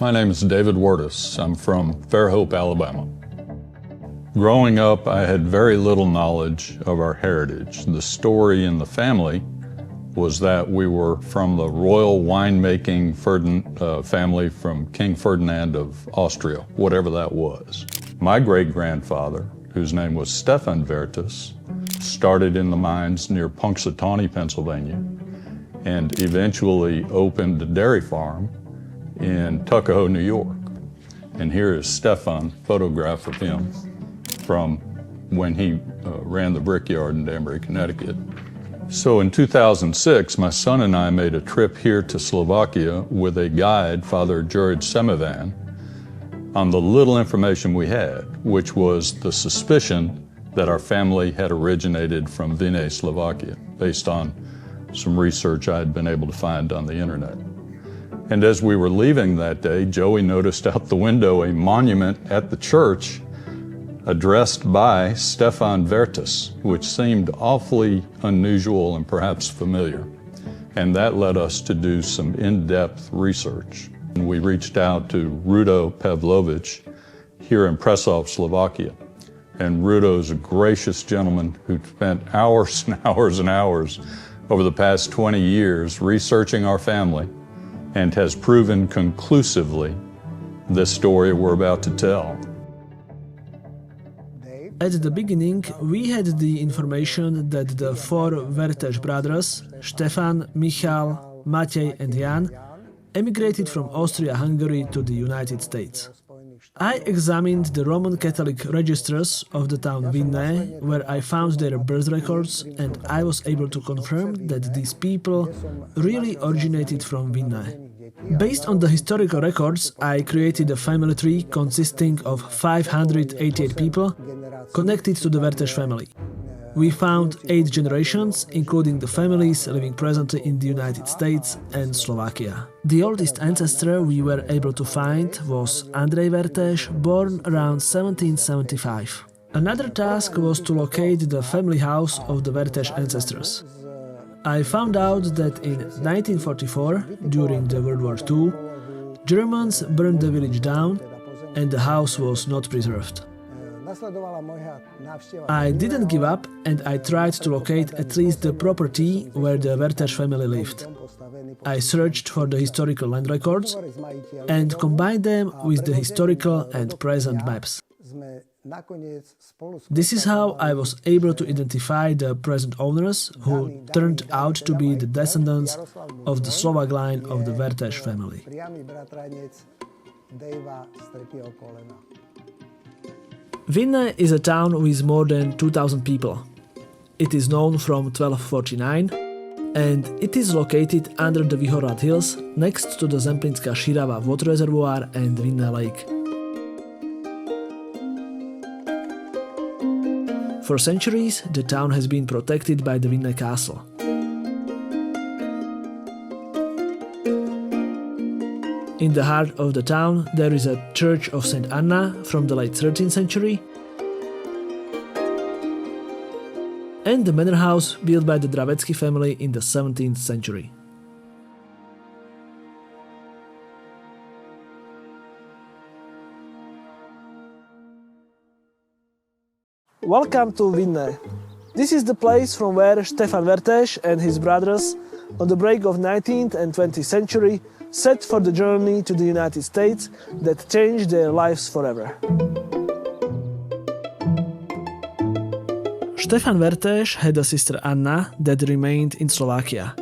My name is David Wirtes. I'm from Fairhope, Alabama. Growing up, I had very little knowledge of our heritage. The story in the family was that we were from the royal winemaking family from King Ferdinand of Austria, whatever that was. My great-grandfather, whose name was Stefan Wirtes, started in the mines near Punxsutawney, Pennsylvania, and eventually opened a dairy farm in Tuckahoe, New York. And here is Stefan, photograph of him from when he ran the brickyard in Danbury, Connecticut. So in 2006, my son and I made a trip here to Slovakia with a guide, Father George Semevan, on the little information we had, which was the suspicion that our family had originated from Vinne, Slovakia, based on some research I had been able to find on the internet. And as we were leaving that day, Joey noticed out the window a monument at the church addressed by Stefan Wirtes, which seemed awfully unusual and perhaps familiar. And that led us to do some in-depth research. And we reached out to Rudo Pavlovich here in Prešov, Slovakia. And Rudo's a gracious gentleman who spent hours and hours and hours over the past 20 years researching our family and has proven conclusively this story we're about to tell. At the beginning, we had the information that the four Wirtes brothers, Stefan, Michal, Matej and Jan, emigrated from Austria-Hungary to the United States. I examined the Roman Catholic registers of the town Vinne, where I found their birth records, and I was able to confirm that these people really originated from Vinne. Based on the historical records, I created a family tree consisting of 588 people connected to the Wirtes family. We found 8 generations, including the families living presently in the United States and Slovakia. The oldest ancestor we were able to find was Andrej Wirtes, born around 1775. Another task was to locate the family house of the Wirtes ancestors. I found out that in 1944, during the World War II, Germans burned the village down and the house was not preserved. I didn't give up and I tried to locate at least the property where the Wirtes family lived. I searched for the historical land records and combined them with the historical and present maps. This is how I was able to identify the present owners, who turned out to be the descendants of the Slovak line of the Wirtes family. Vinne is a town with more than 2,000 people. It is known from 1249 and it is located under the Vyhorad hills next to the Zemplínska Širava water reservoir and Vinne lake. For centuries, the town has been protected by the Vinne castle. In the heart of the town, there is a church of St. Anna from the late 13th century and the manor house built by the Dravecky family in the 17th century. Welcome to Vinne. This is the place from where Stefan Wirtes and his brothers, on the break of 19th and 20th century, set for the journey to the United States that changed their lives forever. Stefan Wirtes had a sister Anna that remained in Slovakia.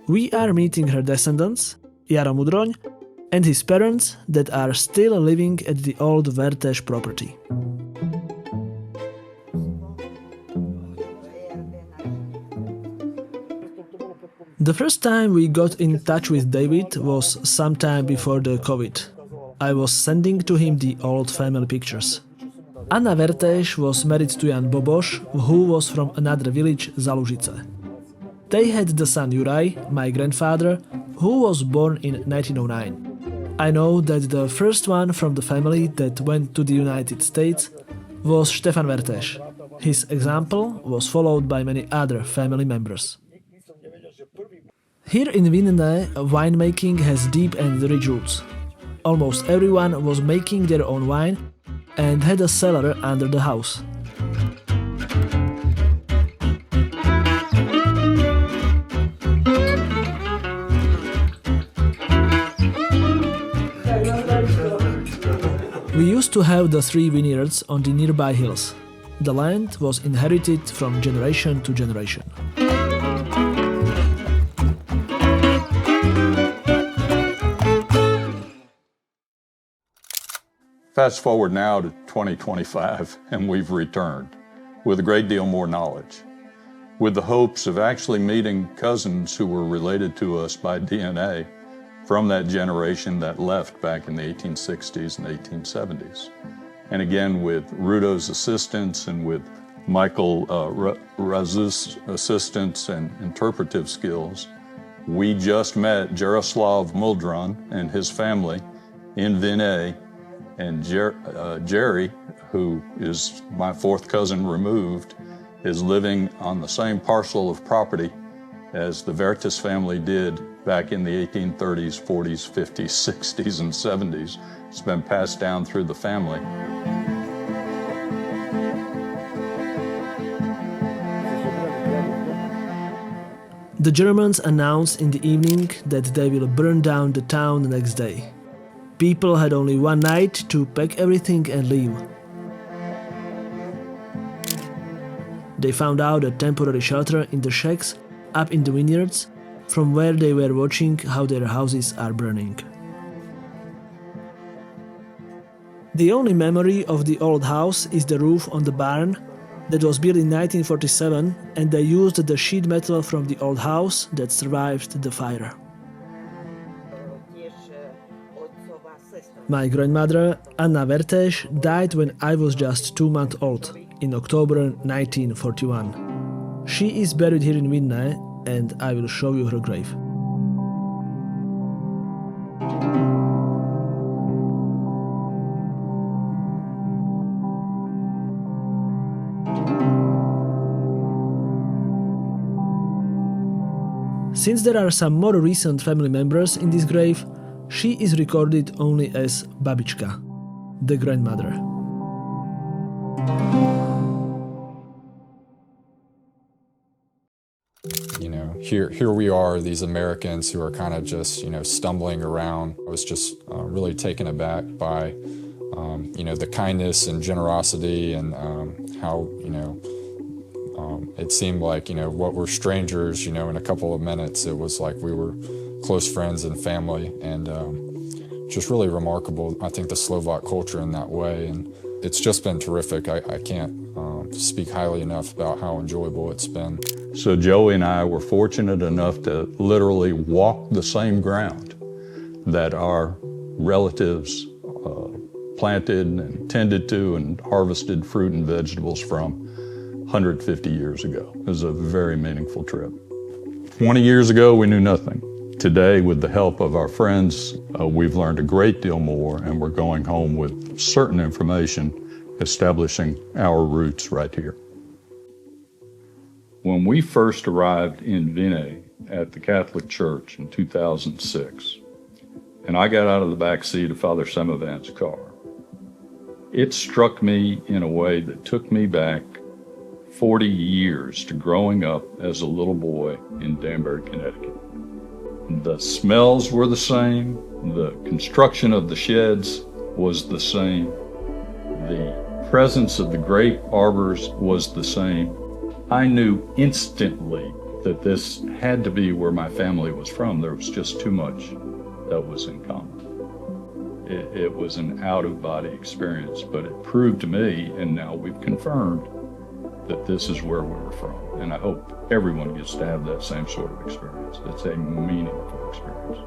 We are meeting her descendants, Jaro Mudroň, and his parents that are still living at the old Wirtes property. The first time we got in touch with David was sometime before the COVID. I was sending to him the old family pictures. Anna Wirtes was married to Jan Boboš, who was from another village, Zalužice. They had the son Juraj, my grandfather, who was born in 1909. I know that the first one from the family that went to the United States was Stefan Wirtes. His example was followed by many other family members. Here in Vinne, winemaking has deep and rich roots. Almost everyone was making their own wine and had a cellar under the house. We used to have the 3 vineyards on the nearby hills. The land was inherited from generation to generation. Fast forward now to 2025, and we've returned with a great deal more knowledge, with the hopes of actually meeting cousins who were related to us by DNA from that generation that left back in the 1860s and 1870s. And again, with Rudo's assistance and with Michael Razu's assistance and interpretive skills, we just met Jaroslav Muldron and his family in Vinne, and Jerry, who is my 4th cousin removed, is living on the same parcel of property as the Wirtes family did back in the 1830s, 40s, 50s, 60s, and 70s. It's been passed down through the family. The Germans announced in the evening that they will burn down the town the next day. People had only one night to pack everything and leave. They found out a temporary shelter in the shacks up in the vineyards, from where they were watching how their houses are burning. The only memory of the old house is the roof on the barn that was built in 1947, and they used the sheet metal from the old house that survived the fire. My grandmother, Anna Wirtes, died when I was just 2 months old, in October 1941. She is buried here in Vinne, and I will show you her grave. Since there are some more recent family members in this grave, she is recorded only as Babička, the grandmother. You know, here we are, these Americans who are kind of just, stumbling around. I was just really taken aback by, the kindness and generosity and how, it seemed like, what were strangers, in a couple of minutes, it was like we were close friends and family, and just really remarkable, I think, the Slovak culture in that way. And it's just been terrific. I can't speak highly enough about how enjoyable it's been. So Joey and I were fortunate enough to literally walk the same ground that our relatives planted and tended to and harvested fruit and vegetables from 150 years ago. It was a very meaningful trip. 20 years ago, we knew nothing. Today, with the help of our friends, we've learned a great deal more, and we're going home with certain information, establishing our roots right here. When we first arrived in Vinne at the Catholic Church in 2006, and I got out of the back seat of Father Semovan's car, it struck me in a way that took me back 40 years to growing up as a little boy in Danbury, Connecticut. The smells were the same, the construction of the sheds was the same, the presence of the grape arbors was the same. I knew instantly that this had to be where my family was from. There was just too much that was in common. It was an out-of-body experience, but it proved to me, and now we've confirmed, that this is where we were from. And I hope everyone gets to have that same sort of experience. It's a meaningful experience.